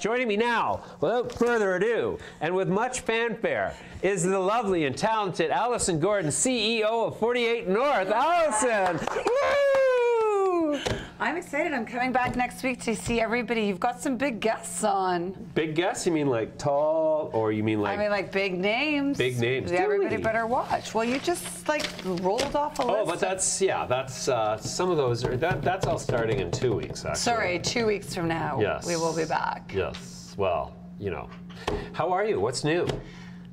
Joining me now, without further ado, and with much fanfare, is the lovely and talented Alison Gordon, CEO of 48 North. Alison! Woo! I'm excited. I'm coming back next week to see everybody. You've got some big guests on. Big guests? You mean like tall, or you mean like... I mean like big names. Big names. Everybody better watch. Well, you just like rolled off a list. Oh, but that's, yeah, that's, some of those are, that's all starting in 2 weeks, actually. Sorry, 2 weeks from now. Yes. We will be back. Yes. Well, you know. How are you? What's new?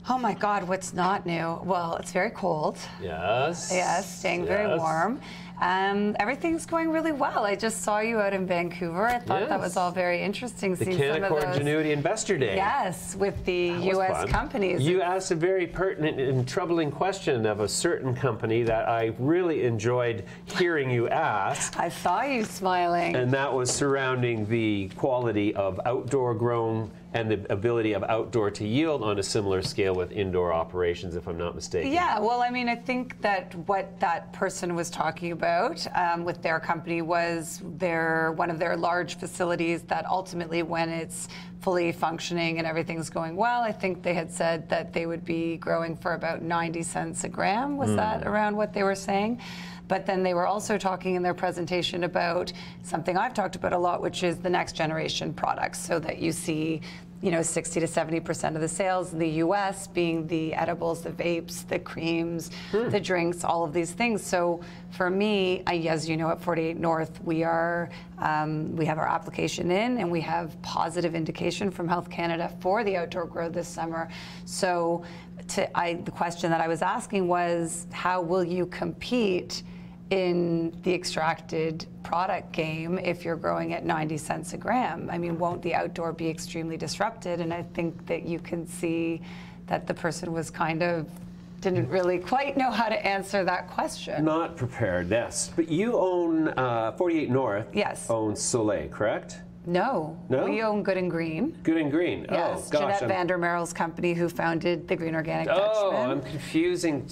Oh my God, what's not new? Well, it's very cold. Yes. Yes, staying very warm. Everything's going really well. I just saw you out in Vancouver. I thought that was all very interesting. The Canaccord Genuity Investor Day. Yes, with the U.S. companies. You asked a very pertinent and troubling question of a certain company that I really enjoyed hearing you ask. I saw you smiling. And that was surrounding the quality of outdoor grown and the ability of outdoor to yield on a similar scale with indoor operations, if I'm not mistaken. Yeah, well, I mean, I think that what that person was talking about with their company was one of their large facilities that ultimately, when it's fully functioning and everything's going well, I think they had said that they would be growing for about 90 cents a gram. Was that around what they were saying? But then they were also talking in their presentation about something I've talked about a lot, which is the next generation products, so that you see, you know, 60 to 70% of the sales in the U.S. being the edibles, the vapes, the creams, the drinks, all of these things. So for me, as you know, at 48 North, we are we have our application in, and we have positive indication from Health Canada for the outdoor grow this summer. So the question that I was asking was, how will you compete in the extracted product game if you're growing at 90 cents a gram? I mean, won't the outdoor be extremely disrupted? And I think that you can see that the person was kind of didn't really quite know how to answer that question. Not prepared, yes. But you own 48 North. Yes. Owns Soleil, correct? No. No? We own Good and Green. Good and Green. Yes. Oh, gosh. Jeannette VanderMarel's company, who founded the Green Organic Dutchman. Oh, I'm confusing.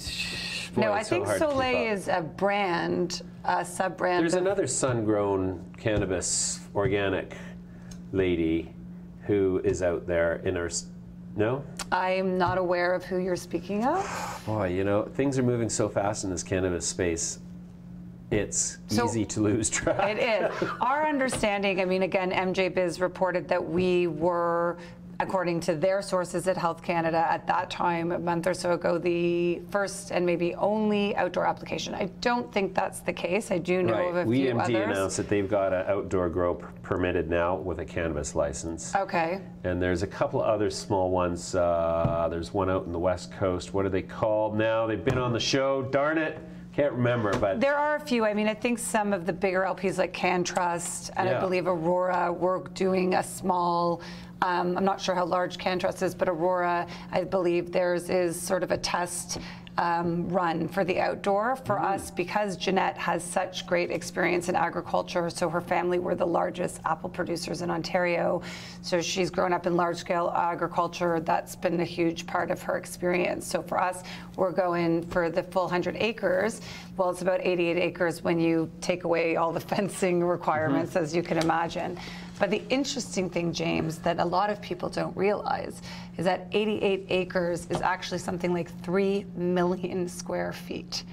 Boy, no, I think Soleil is a brand, a sub-brand. There's another sun-grown cannabis organic lady who is out there in our... No? I'm not aware of who you're speaking of. Boy, you know, things are moving so fast in this cannabis space. It's easy to lose track. It is. Our understanding, I mean, again, MJ Biz reported that we were, according to their sources at Health Canada at that time, a month or so ago, the first and maybe only outdoor application. I don't think that's the case. I do know of a few others. WeMD announced that they've got an outdoor grow permitted now with a cannabis license. Okay. And there's a couple of other small ones. There's one out in the West Coast. What are they called now? They've been on the show. Darn it. Can't remember, but there are a few. I mean, I think some of the bigger LPs like CanTrust and I believe Aurora were doing a small, I'm not sure how large CanTrust is, but Aurora, I believe theirs is sort of a test run for the outdoor. For us, because Jeannette has such great experience in agriculture, so her family were the largest apple producers in Ontario, so she's grown up in large-scale agriculture. That's been a huge part of her experience. So for us, we're going for the full 100 acres. Well, it's about 88 acres when you take away all the fencing requirements, as you can imagine. But the interesting thing, James, that a lot of people don't realize is that 88 acres is actually something like 3 million square feet.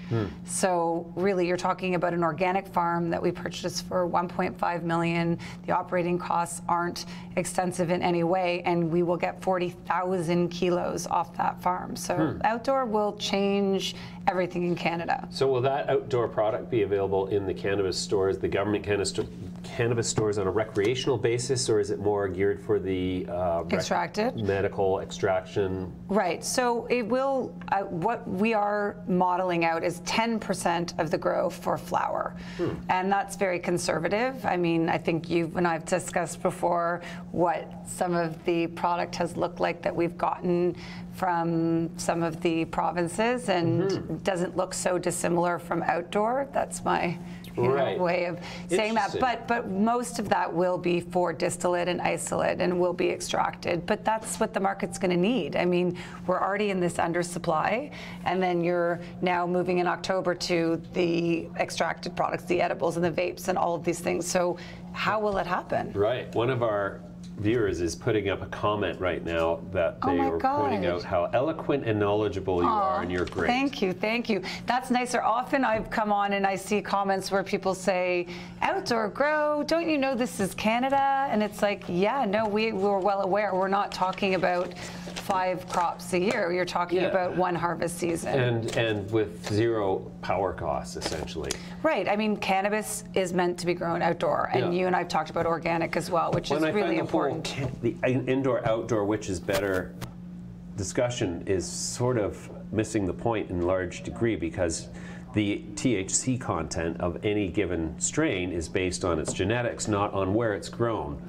So really, you're talking about an organic farm that we purchased for $1.5 million. The operating costs aren't extensive in any way, and we will get 40,000 kilos off that farm. So outdoor will change everything in Canada. So will that outdoor product be available in the cannabis stores, the government cannabis stores on a recreational basis, or is it more geared for the extracted medical extraction? Right. So it will. What we are modeling out is 10% of the grow for flower, and that's very conservative. I mean, I think you and I've discussed before what some of the product has looked like that we've gotten from some of the provinces, and doesn't look so dissimilar from outdoor. That's my way of saying that. But most of that will be for distillate and isolate and will be extracted. But that's what the market's going to need. I mean, we're already in this undersupply, and then you're now moving in October to the extracted products, the edibles and the vapes and all of these things. So how will it happen? Right. One of our viewers is putting up a comment right now that they my were God. pointing out how eloquent and knowledgeable you are, and you're great. Thank you, thank you. That's nicer. Often I've come on and I see comments where people say, outdoor grow, don't you know this is Canada? And it's like, yeah, no, we're well aware. We're not talking about 5 crops a year. You're talking about 1 harvest season. And with 0 power costs, essentially. Right. I mean, cannabis is meant to be grown outdoor, and you and I've talked about organic as well, which is really important. The indoor-outdoor, which is better discussion is sort of missing the point in large degree, because the THC content of any given strain is based on its genetics, not on where it's grown.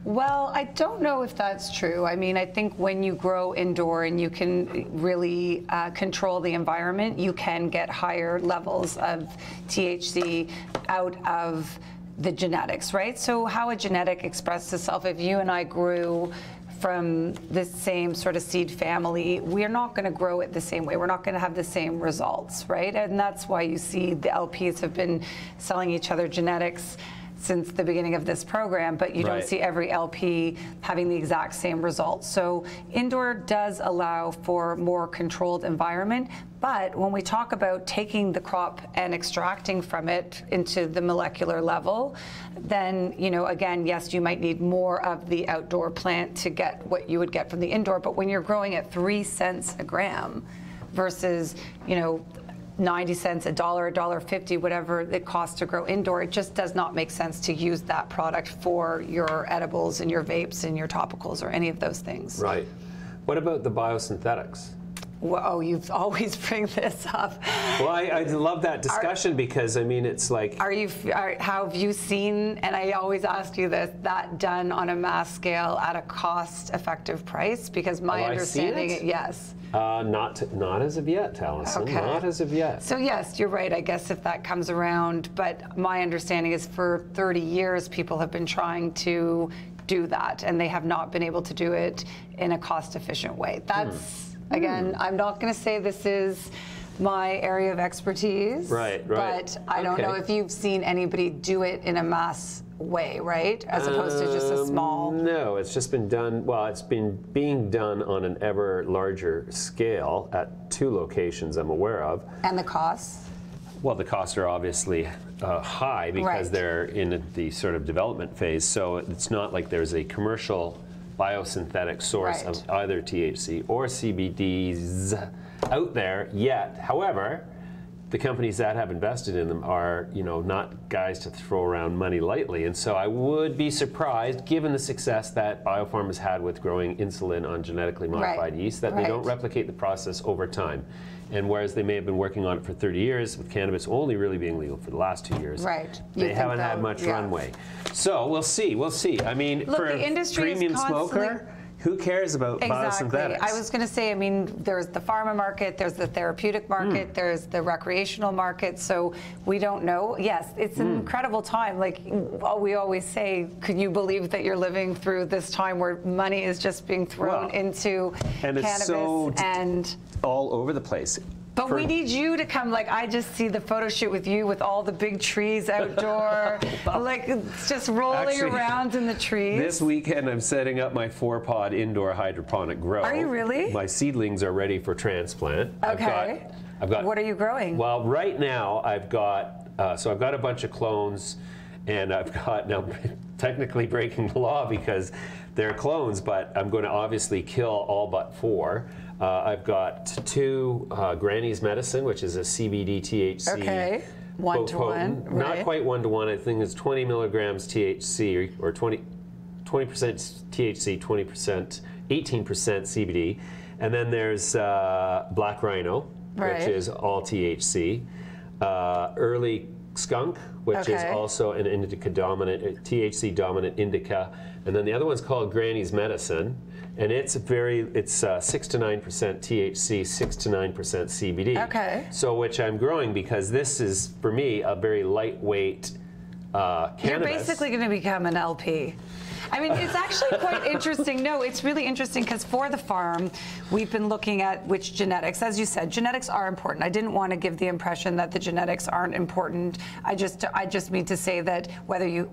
Well, I don't know if that's true. I mean, I think when you grow indoor and you can really control the environment, you can get higher levels of THC out of the genetics, right? So how a genetic expresses itself, if you and I grew from the same sort of seed family, we're not going to grow it the same way. We're not going to have the same results, right? And that's why you see the LPs have been selling each other genetics since the beginning of this program, but you don't see every LP having the exact same results. So indoor does allow for more controlled environment, but when we talk about taking the crop and extracting from it into the molecular level, then, you know, again, yes, you might need more of the outdoor plant to get what you would get from the indoor, but when you're growing at 3 cents a gram versus, you know, 90 cents, $1, $1.50, whatever it costs to grow indoor, it just does not make sense to use that product for your edibles and your vapes and your topicals or any of those things. Right. What about the biosynthetics? Whoa, you always bring this up. Well, I love that discussion because, I mean, it's like... How have you seen, and I always ask you this, that done on a mass scale at a cost-effective price? Because my understanding, yes. Not as of yet, Alison. Okay. Not as of yet. So yes, you're right. I guess if that comes around, but my understanding is for 30 years, people have been trying to do that, and they have not been able to do it in a cost-efficient way. That's... Again, I'm not going to say this is my area of expertise, right. But I don't know if you've seen anybody do it in a mass way, right? As opposed to just a small... No, it's just been done, well, it's been being done on an ever larger scale at 2 locations I'm aware of. And the costs? Well, the costs are obviously high because they're in the sort of development phase, so it's not like there's a commercial biosynthetic source of either THC or CBDs out there yet. However, the companies that have invested in them are, you know, not guys to throw around money lightly. And so I would be surprised, given the success that BioPharm has had with growing insulin on genetically modified yeast, that they don't replicate the process over time. And whereas they may have been working on it for 30 years, with cannabis only really being legal for the last 2 years, they haven't had much runway. So we'll see, we'll see. I mean, look, for a premium smoker, who cares about biosynthetics? I was going to say, I mean, there's the pharma market, there's the therapeutic market, there's the recreational market, so we don't know. Yes, it's an incredible time. Like we always say, can you believe that you're living through this time where money is just being thrown into cannabis and all over the place. But we need you to come. Like, I just see the photo shoot with you with all the big trees outdoor. Like, it's just rolling around in the trees. This weekend, I'm setting up my 4-pod indoor hydroponic grow. Are you really? My seedlings are ready for transplant. Okay. I've got. What are you growing? Well, right now, I've got, so I've got a bunch of clones, and I've got, now technically breaking the law because they're clones, but I'm going to obviously kill all but 4. I've got 2 Granny's Medicine, which is a CBD THC. Okay, 1-to-1, right. Not quite 1-to-1. I think it's 20 milligrams THC, or 20% THC, 18% CBD. And then there's Black Rhino, which is all THC. Early Skunk, which is also an indica dominant, THC dominant indica. And then the other one's called Granny's Medicine. And it's 6 to 9% THC, 6 to 9% CBD. Okay. So which I'm growing because this is, for me, a very lightweight cannabis. You're basically going to become an LP. I mean, it's actually quite interesting. No, it's really interesting because for the farm, we've been looking at which genetics. As you said, genetics are important. I didn't want to give the impression that the genetics aren't important. I just mean to say that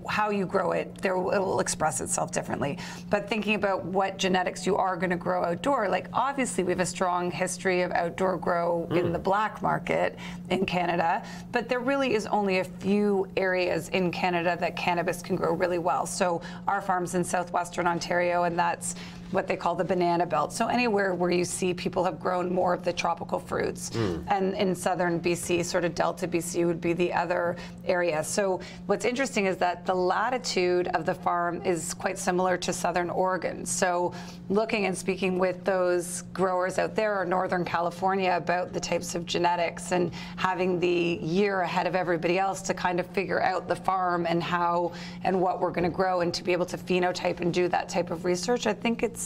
how you grow it, it will express itself differently. But thinking about what genetics you are going to grow outdoor, like obviously we have a strong history of outdoor grow in the black market in Canada, but there really is only a few areas in Canada that cannabis can grow really well. So our farm's in southwestern Ontario, and that's what they call the banana belt. So anywhere where you see people have grown more of the tropical fruits. And in southern BC, sort of Delta BC would be the other area. So what's interesting is that the latitude of the farm is quite similar to southern Oregon. So looking and speaking with those growers out there or Northern California about the types of genetics and having the year ahead of everybody else to kind of figure out the farm and how and what we're going to grow and to be able to phenotype and do that type of research, I think it's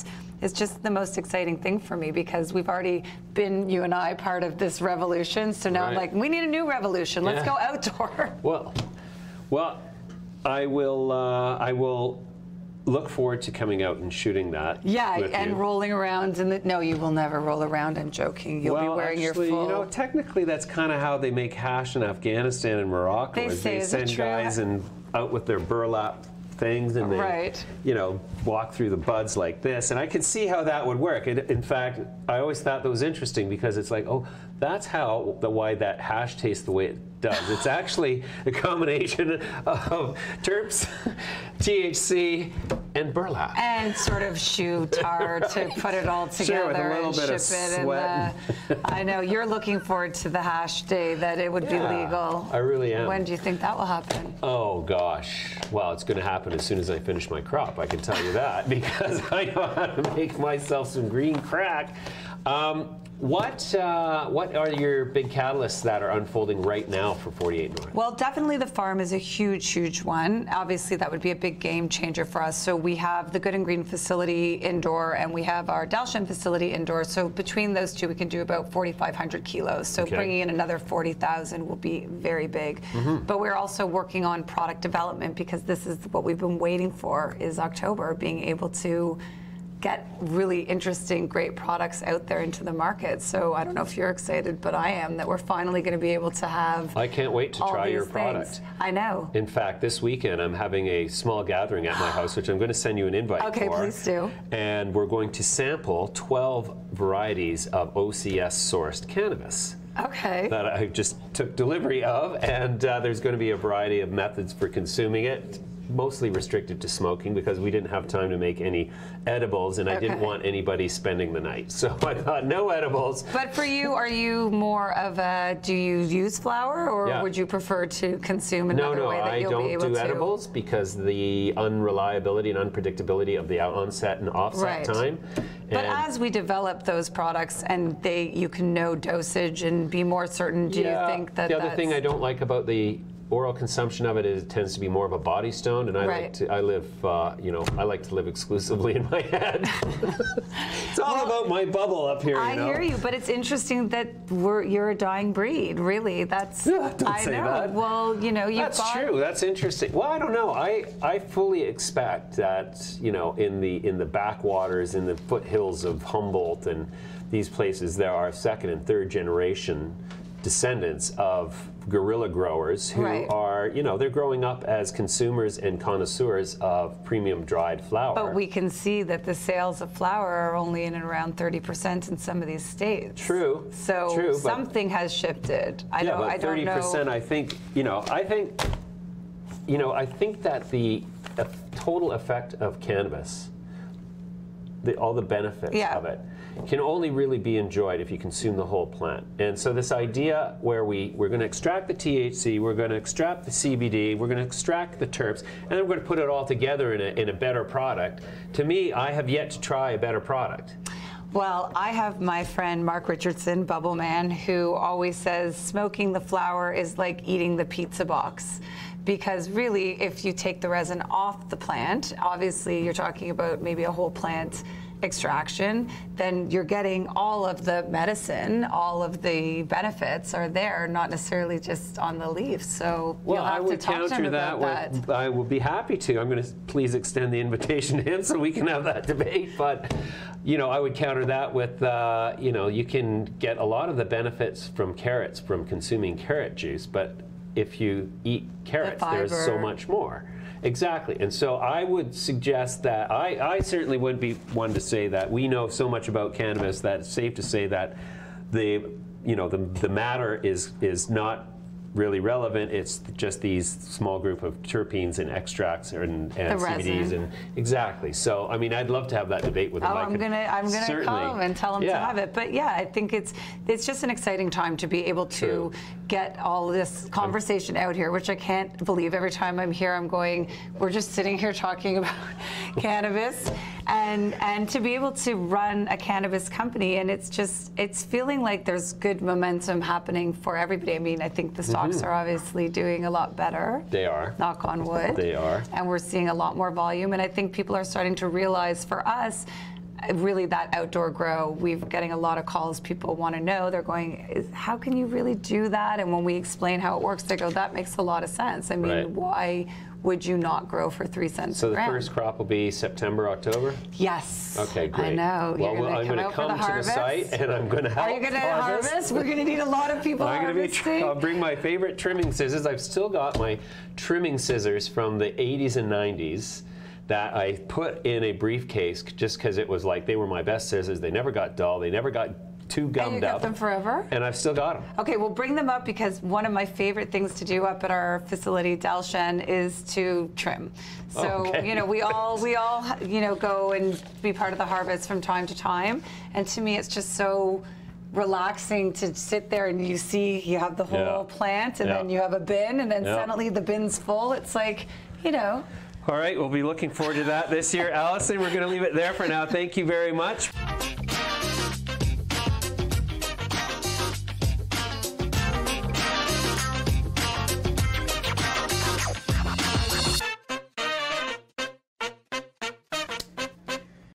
just the most exciting thing for me because we've already been, you and I, part of this revolution. So now I'm like, we need a new revolution. Let's go outdoor. Well, I will look forward to coming out and shooting that. Yeah, with and you. rolling around in the. No, you will never roll around. I'm joking. You'll be wearing actually, your full. You know, technically that's kind of how they make hash in Afghanistan and Morocco. They send guys out with their burlap things and they, you know, walk through the buds like this. And I can see how that would work. In fact, I always thought that was interesting because it's like, oh, that's why that hash tastes the way it does. It's actually a combination of terps, THC, and burlap. And sort of shoe tar to put it all together with a little and bit ship of it. sweat. I know you're looking forward to the hash day that it would be legal. I really am. When do you think that will happen? Oh gosh, well, it's going to happen as soon as I finish my crop. I can tell you that because I know how to make myself some green crack. What are your big catalysts that are unfolding right now for 48 North? Well, definitely the farm is a huge, huge one. Obviously, that would be a big game changer for us. So we have the Good and Green facility indoor, and we have our Dalshan facility indoor. So between those two, we can do about 4,500 kilos. So bringing in another 40,000 will be very big. But we're also working on product development because this is what we've been waiting for, is October, being able to get really interesting, great products out there into the market. So I don't know if you're excited, but I am, that we're finally going to be able to have. I can't wait to try your product. I know. In fact, this weekend I'm having a small gathering at my house, which I'm going to send you an invite for. Okay, please do. And we're going to sample 12 varieties of OCS sourced cannabis. Okay. That I just took delivery of, and there's going to be a variety of methods for consuming it. Mostly restricted to smoking because we didn't have time to make any edibles, and I didn't want anybody spending the night. So I thought no edibles. But for you, are you more of a, do you use flower, or would you prefer to consume another way that you'll be able to? No, I don't do edibles because the unreliability and unpredictability of the onset and offset time. But as we develop those products and you can know dosage and be more certain, do you think that the other thing I don't like about the oral consumption of it is it tends to be more of a body stone, and I like to live exclusively in my head. It's all about my bubble up here. I hear you, but it's interesting that you're a dying breed. Really, that's don't say that. Well, you know, that's true. That's interesting. Well, I don't know. I fully expect that, you know, in the backwaters, in the foothills of Humboldt and these places, there are second and third generation descendants of guerrilla growers who are, you know, they're growing up as consumers and connoisseurs of premium dried flower. But we can see that the sales of flower are only in and around 30% in some of these states. True. So something has shifted. I don't know. 30%, I think, I think that the total effect of cannabis, all the benefits of it, can only really be enjoyed if you consume the whole plant. And so this idea where we're going to extract the THC, we're going to extract the CBD, we're going to extract the terps, and then we're going to put it all together in a better product. To me, I have yet to try a better product. Well, I have my friend Mark Richardson, Bubble Man, who always says smoking the flower is like eating the pizza box. Because really, if you take the resin off the plant, obviously you're talking about maybe a whole plant extraction, then you're getting all of the medicine, all of the benefits are there, not necessarily just on the leaf. So you'll have to talk to him about that. I will be happy to. I'm going to please extend the invitation to him so we can have that debate. But you know, I would counter that with, you know, you can get a lot of the benefits from carrots from consuming carrot juice, but if you eat carrots, there's so much more. Exactly. And so I would suggest that, I certainly wouldn't be one to say that we know so much about cannabis that it's safe to say that the matter is not really relevant. It's just these small group of terpenes and extracts and CBDs and exactly. So I mean, I'd love to have that debate with him. I'm gonna call him and tell him to have it. But yeah, I think it's just an exciting time to be able to get all this conversation out here, which I can't believe. Every time I'm here, I'm going, we're just sitting here talking about cannabis, and to be able to run a cannabis company, and it's feeling like there's good momentum happening for everybody. I mean, I think the stocks are obviously doing a lot better. They are. Knock on wood. They are. And we're seeing a lot more volume, and I think people are starting to realize, for us, really that outdoor grow. We're getting a lot of calls. People want to know. They're going, how can you really do that? And when we explain how it works, they go, that makes a lot of sense. I mean, why would you not grow for 3 cents so a gram? So the first crop will be September, October? Yes. Okay, great. I know. Well, I'm going to come to the site and I'm going to help. Are you going to harvest? We're going to need a lot of people harvesting. I'll bring my favorite trimming scissors. I've still got my trimming scissors from the 80s and 90s that I put in a briefcase just because it was like they were my best scissors. They never got dull. They never got too gummed up. And you got them forever? And I've still got them. Okay, well, bring them up, because one of my favorite things to do up at our facility, Dalshan, is to trim. So, you know, we all, you know, go and be part of the harvest from time to time. And to me, it's just so relaxing to sit there and you have the whole plant, and then you have a bin, and then suddenly the bin's full. It's like, you know. All right, we'll be looking forward to that this year. Alison, we're going to leave it there for now. Thank you very much.